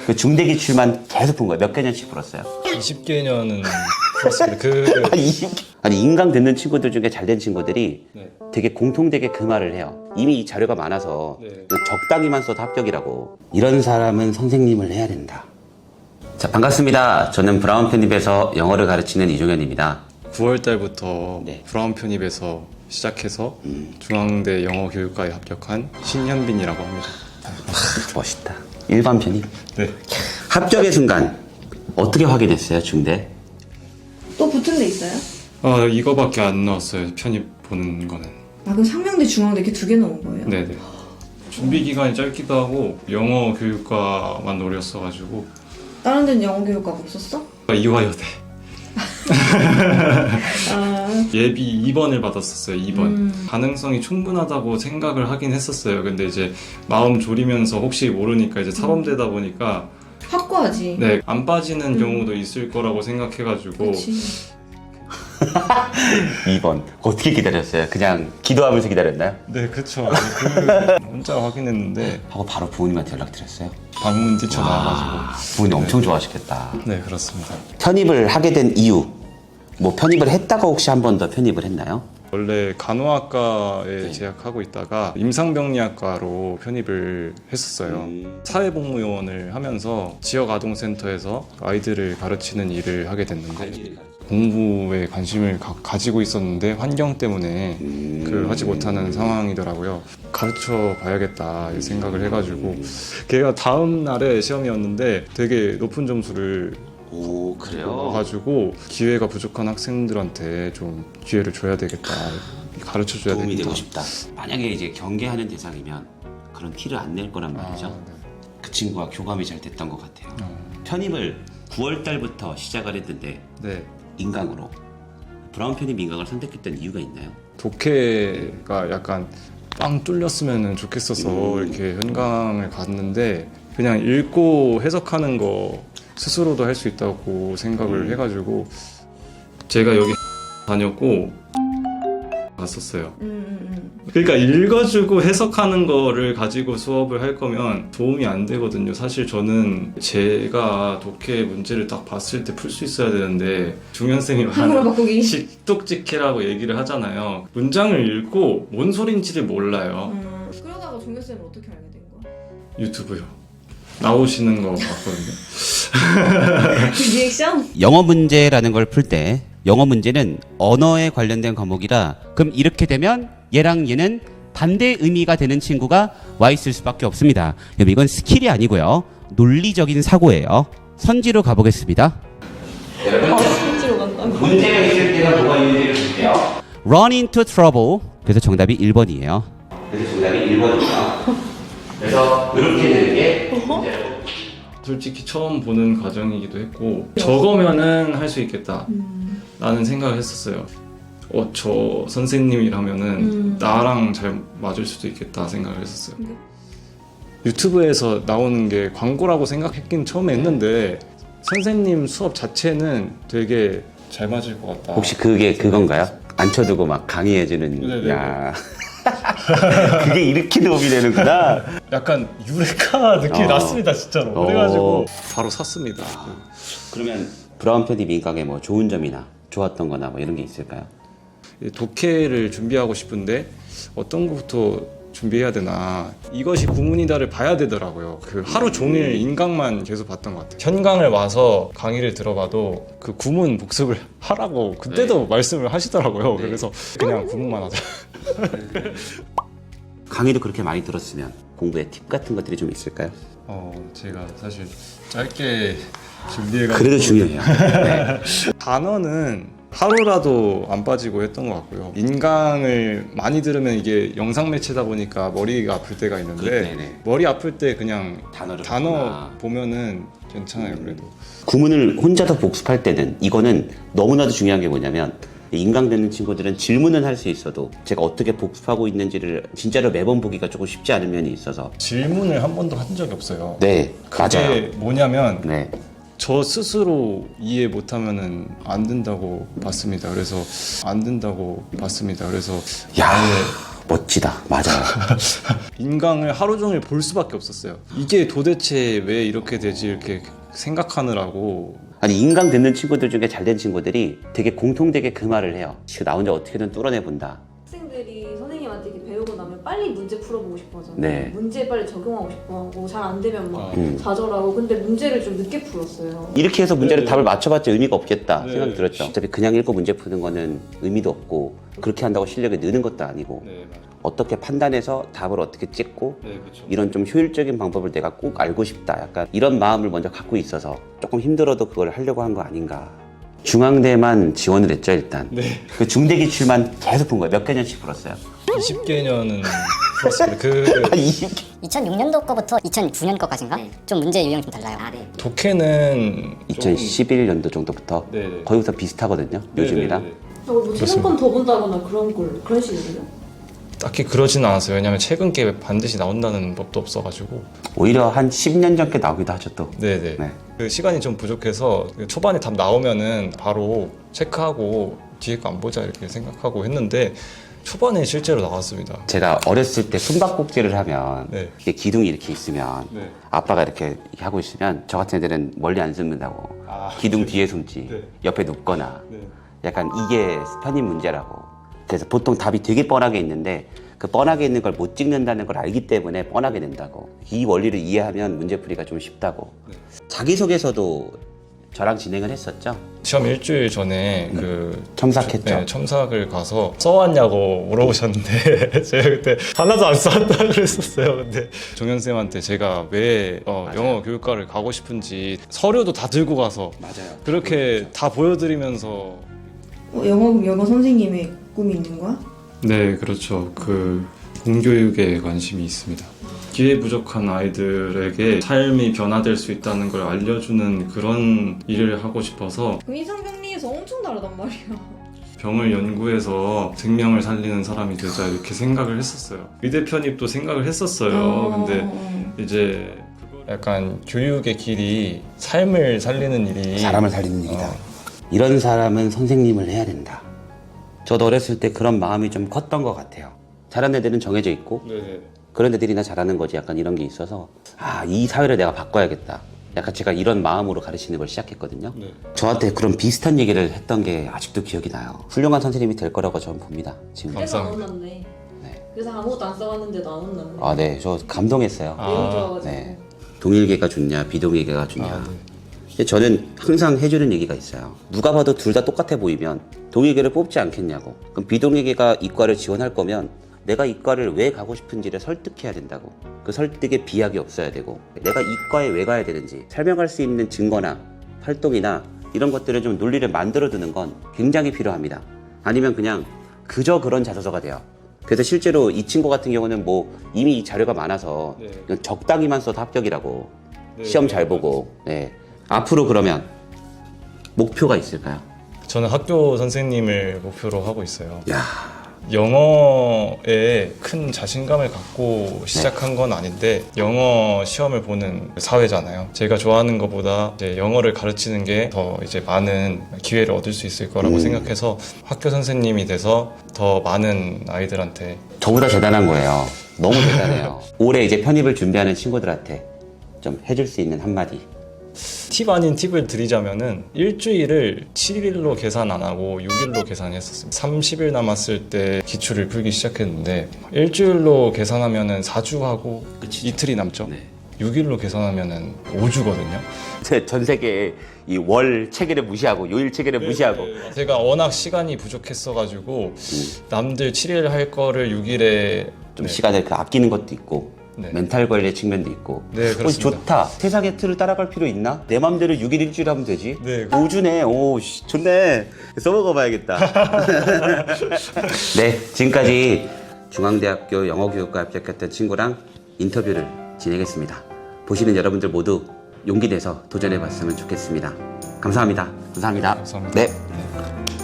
그 중대 기출만 계속 본 거예요. 몇 개년씩 풀었어요? 20개년은 풀었습니다. 아니 인강 듣는 친구들 중에 잘된 친구들이 네. 되게 공통되게 그 말을 해요. 이미 이 자료가 많아서 네. 적당히만 써도 합격이라고. 이런 사람은 선생님을 해야 된다. 자, 반갑습니다. 저는 브라운 편입에서 영어를 가르치는 이종현입니다. 9월 달부터 네. 브라운 편입에서 시작해서 중앙대 영어교육과에 합격한 신현빈이라고 합니다. 멋있다. 일반 편입. 네. 합격의 순간 어떻게 확인했어요, 중대? 또 붙은 데 있어요? 이거밖에 안 나왔어요. 편입 보는 거는. 아 그럼 상명대, 중앙대 이렇게 두 개 넣은 거예요? 네네. 준비 기간이 짧기도 하고 영어 교육과만 노렸어가지고 다른 데는 영어교육과 못 썼어? 이화여대 아, 예비 2번을 받았었어요. 2번. 가능성이 충분하다고 생각을 하긴 했었어요. 근데 이제 마음 졸이면서 혹시 모르니까 이제 사범되다 보니까 확고하지. 네, 안 빠지는 경우도 있을 거라고 생각해가지고 그치. 2번. 어떻게 기다렸어요? 그냥 기도하면서 기다렸나요? 네, 그쵸. 혼자 확인했는데 하고 바로 부모님한테 연락드렸어요. 방문 뛰쳐나와가지고. 부모님 엄청 좋아하시겠다. 네, 그렇습니다. 편입을 하게 된 이유, 뭐 편입을 했다가 혹시 한 번 더 편입을 했나요? 원래 간호학과에 재학하고 있다가 임상병리학과로 편입을 했었어요. 사회복무요원을 하면서 지역아동센터에서 아이들을 가르치는 일을 하게 됐는데 공부에 관심을 가지고 있었는데 환경 때문에 그걸 하지 못하는 상황이더라고요. 가르쳐 봐야겠다 이 생각을 해가지고 걔가 다음 날에 시험이었는데 되게 높은 점수를 오, 그래요? 넣어가지고 기회가 부족한 학생들한테 좀 기회를 줘야 되겠다, 가르쳐 줘야 도움이 되겠다. 되고 싶다. 만약에 이제 경계하는 대상이면 그런 티를 안 낼 거란 말이죠. 네. 그 친구가 교감이 잘 됐던 것 같아요. 편입을 9월 달부터 시작을 했는데 네. 인강으로 브라운 편입 인강을 선택했던 이유가 있나요? 독해가 약간 빵 뚫렸으면 좋겠어서 이렇게 현강을 갔는데 그냥 읽고 해석하는 거 스스로도 할 수 있다고 생각을 해가지고 제가 여기 다녔고 갔었어요. 그러니까 읽어주고 해석하는 거를 가지고 수업을 할 거면 도움이 안 되거든요. 사실 저는 제가 독해 문제를 딱 봤을 때 풀 수 있어야 되는데 중현쌤이 한국어 바꾸기. 식독직해라고 얘기를 하잖아요. 문장을 읽고 뭔 소린지를 몰라요. 그러다가 종교쌤을 어떻게 알게 된 거야? 유튜브요. 나오시는 거 봤거든요. 그 리액션? 영어 문제라는 걸 풀 때 영어 문제는 언어에 관련된 과목이라 그럼 이렇게 되면 얘랑 얘는 반대 의미가 되는 친구가 와 있을 수밖에 없습니다. 여러분 이건 스킬이 아니고요. 논리적인 사고예요. 선지로 가보겠습니다. 선지로 간다. 문제가 있을 때가 뭐가 있는지를 볼게요. Run into trouble. 그래서 정답이 1번이에요. 그래서 정답이 1번이에요. 그래서 이렇게 되는 게 문제라고. 솔직히 처음 보는 과정이기도 했고 저거면은 할 수 있겠다 라는 생각을 했었어요. 저 선생님이라면은 나랑 잘 맞을 수도 있겠다 생각을 했었어요. 유튜브에서 나오는 게 광고라고 생각했긴 처음에 했는데 선생님 수업 자체는 되게 잘 맞을 것 같다. 혹시 그게 그건가요? 앉혀두고 막 강의해주는. 네네네. 야. 그게 이렇게 도움이 되는구나. 약간 유레카 느낌이 났습니다 진짜로. 그래가지고 바로 샀습니다. 그러면 브라운 편입 인강에 뭐 좋은 점이나 좋았던 거나 뭐 이런 게 있을까요? 독해를 준비하고 싶은데 어떤 것부터 준비해야 되나, 이것이 구문이다를 봐야 되더라고요. 그 하루 종일 인강만 계속 봤던 것 같아요. 현강을 와서 강의를 들어봐도 그 구문 복습을 하라고 그때도 말씀을 하시더라고요. 그래서 그냥 구문만 하자. 강의도 그렇게 많이 들었으면 공부에 팁 같은 것들이 좀 있을까요? 제가 사실 짧게 준비해가지고 그래도 중요해요. 네. 단어는 하루라도 안 빠지고 했던 것 같고요. 인강을 많이 들으면 이게 영상 매체다 보니까 머리가 아플 때가 있는데 네네. 머리 아플 때 그냥 단어를 단어 보거나. 보면은 괜찮아요. 그래도 구문을 혼자서 복습할 때는 이거는 너무나도 중요한 게 뭐냐면 인강 듣는 친구들은 질문은 할 수 있어도 제가 어떻게 복습하고 있는지를 진짜로 매번 보기가 조금 쉽지 않은 면이 있어서. 질문을 한 번도 한 적이 없어요. 네, 그게 맞아요. 뭐냐면 네. 저 스스로 이해 못하면은 안 된다고 봤습니다. 그래서 안 된다고 봤습니다. 그래서 야. 아예 멋지다. 맞아요. 인강을 하루 종일 볼 수밖에 없었어요. 이게 도대체 왜 이렇게 되지 이렇게 생각하느라고. 아니 인강 듣는 친구들 중에 잘된 친구들이 되게 공통되게 그 말을 해요. 지금 나 혼자 어떻게든 뚫어내본다. 학생들이 선생님한테 이렇게 배우고 나면 빨리 문제 풀어보고 싶어 하잖아요. 네. 문제 빨리 적용하고 싶어 하고 잘 안 되면 막 아. 좌절하고. 근데 문제를 좀 늦게 풀었어요. 이렇게 해서 문제를 네. 답을 맞춰봤자 의미가 없겠다 네. 생각이 들었죠. 어차피 그냥 읽고 문제 푸는 거는 의미도 없고 그렇게 한다고 실력이 느는 것도 아니고 네, 맞아요. 어떻게 판단해서 답을 어떻게 찍고 네, 그렇죠. 이런 좀 효율적인 방법을 내가 꼭 알고 싶다. 약간 이런 마음을 먼저 갖고 있어서 조금 힘들어도 그걸 하려고 한 거 아닌가. 중앙대만 지원을 했죠 일단. 네. 그 중대 기출만 계속 푼 거예요. 몇 개년씩 풀었어요? 20개년은 풀었습니다. 그 한 20개. 2006년도 거부터 2009년 거까지인가? 좀 문제 유형이 좀 달라요. 독해는 2011년도 정도부터 네네. 거기부터 비슷하거든요. 요즘이랑. 네네네. 뭐 최종권 더 본다거나 그런 식이에요? 딱히 그러진 않았어요. 왜냐면 최근 게 반드시 나온다는 법도 없어가지고. 오히려 한 10년 전께 나오기도 하죠 또. 네네. 네. 그 시간이 좀 부족해서 그 초반에 답 나오면은 바로 체크하고 뒤에 거 안 보자 이렇게 생각하고 했는데 초반에 실제로 나왔습니다. 제가 어렸을 때 숨바꼭질을 하면 네. 이게 기둥이 이렇게 있으면 네. 아빠가 이렇게 하고 있으면 저 같은 애들은 멀리 안 숨는다고 아. 기둥 뒤에 숨지 네. 옆에 눕거나 네. 약간 이게 편입 문제라고. 그래서 보통 답이 되게 뻔하게 있는데 그 뻔하게 있는 걸 못 찍는다는 걸 알기 때문에 뻔하게 된다고. 이 원리를 이해하면 문제풀이가 좀 쉽다고. 네. 자기소개서도 저랑 진행을 했었죠. 시험 일주일 전에 그 첨삭했죠. 네, 첨삭을 가서 써왔냐고 물어보셨는데 제가 그때 하나도 안 써왔다 그랬었어요. 근데 종현쌤한테 제가 왜 영어 교육과를 가고 싶은지 서류도 다 들고 가서 맞아요. 그렇게 다 보여드리면서 영어 선생님의 꿈이 있는 거야? 네, 그렇죠. 그 공교육에 관심이 있습니다. 기회 부족한 아이들에게 삶이 변화될 수 있다는 걸 알려주는 그런 일을 하고 싶어서 그럼 이상병리에서 엄청 다르단 말이야. 병을 연구해서 생명을 살리는 사람이 되자 이렇게 생각을 했었어요. 의대 편입도 생각을 했었어요. 근데 이제 약간 교육의 길이 삶을 살리는 일이 사람을 살리는 일이다. 이런 사람은 선생님을 해야 된다. 저도 어렸을 때 그런 마음이 좀 컸던 것 같아요. 잘하는 애들은 정해져 있고 네. 그런 애들이나 잘하는 거지. 약간 이런 게 있어서 이 사회를 내가 바꿔야겠다. 약간 제가 이런 마음으로 가르치는 걸 시작했거든요. 네. 저한테 그런 비슷한 얘기를 했던 게 아직도 기억이 나요. 훌륭한 선생님이 될 거라고 저는 봅니다. 지금. 그래서 안 감사합니다. 혼났네. 네. 그래서 아무것도 안 써봤는데도 안 혼났네. 네. 저 감동했어요. 내용 좋아가지고. 네. 동일계가 좋냐, 비동일계가 좋냐. 네. 근데 저는 항상 해주는 얘기가 있어요. 누가 봐도 둘 다 똑같아 보이면 동일계를 뽑지 않겠냐고. 그럼 비동일계가 이과를 지원할 거면 내가 이과를 왜 가고 싶은지를 설득해야 된다고. 그 설득에 비약이 없어야 되고 내가 이과에 왜 가야 되는지 설명할 수 있는 증거나 활동이나 이런 것들을 좀 논리를 만들어두는 건 굉장히 필요합니다. 아니면 그냥 그저 그런 자소서가 돼요. 그래서 실제로 이 친구 같은 경우는 뭐 이미 이 자료가 많아서 네. 그냥 적당히만 써도 합격이라고. 네. 시험 잘 보고. 네. 앞으로 그러면 목표가 있을까요? 저는 학교 선생님을 목표로 하고 있어요. 야, 영어에 큰 자신감을 갖고 시작한 건 아닌데 영어 시험을 보는 사회잖아요. 제가 좋아하는 것보다 이제 영어를 가르치는 게 더 이제 많은 기회를 얻을 수 있을 거라고 생각해서 학교 선생님이 돼서 더 많은 아이들한테 저보다 대단한 거예요. 너무 대단해요. 올해 이제 편입을 준비하는 친구들한테 좀 해줄 수 있는 한마디. 팁 아닌 팁을 드리자면은 일주일을 7일로 계산 안 하고 6일로 계산했었습니다. 30일 남았을 때 기출을 풀기 시작했는데 일주일로 계산하면은 4주 하고 이틀이 남죠. 네. 6일로 계산하면은 5주거든요. 전 세계의 이 월 체계를 무시하고 요일 체계를 무시하고. 제가 워낙 시간이 부족했어가지고 남들 7일 할 거를 6일에 좀 시간을 아끼는 것도 있고 네. 멘탈 관리의 측면도 있고. 네, 그렇습니다. 좋다. 세상의 틀을 따라갈 필요 있나? 내 맘대로 6일 일주일 하면 되지. 네. 5주네. 오, 좋네. 써먹어봐야겠다. 네, 지금까지 중앙대학교 영어교육과 합격했던 친구랑 인터뷰를 진행했습니다. 보시는 여러분들 모두 용기 내서 도전해봤으면 좋겠습니다. 감사합니다. 감사합니다. 감사합니다. 네. 네.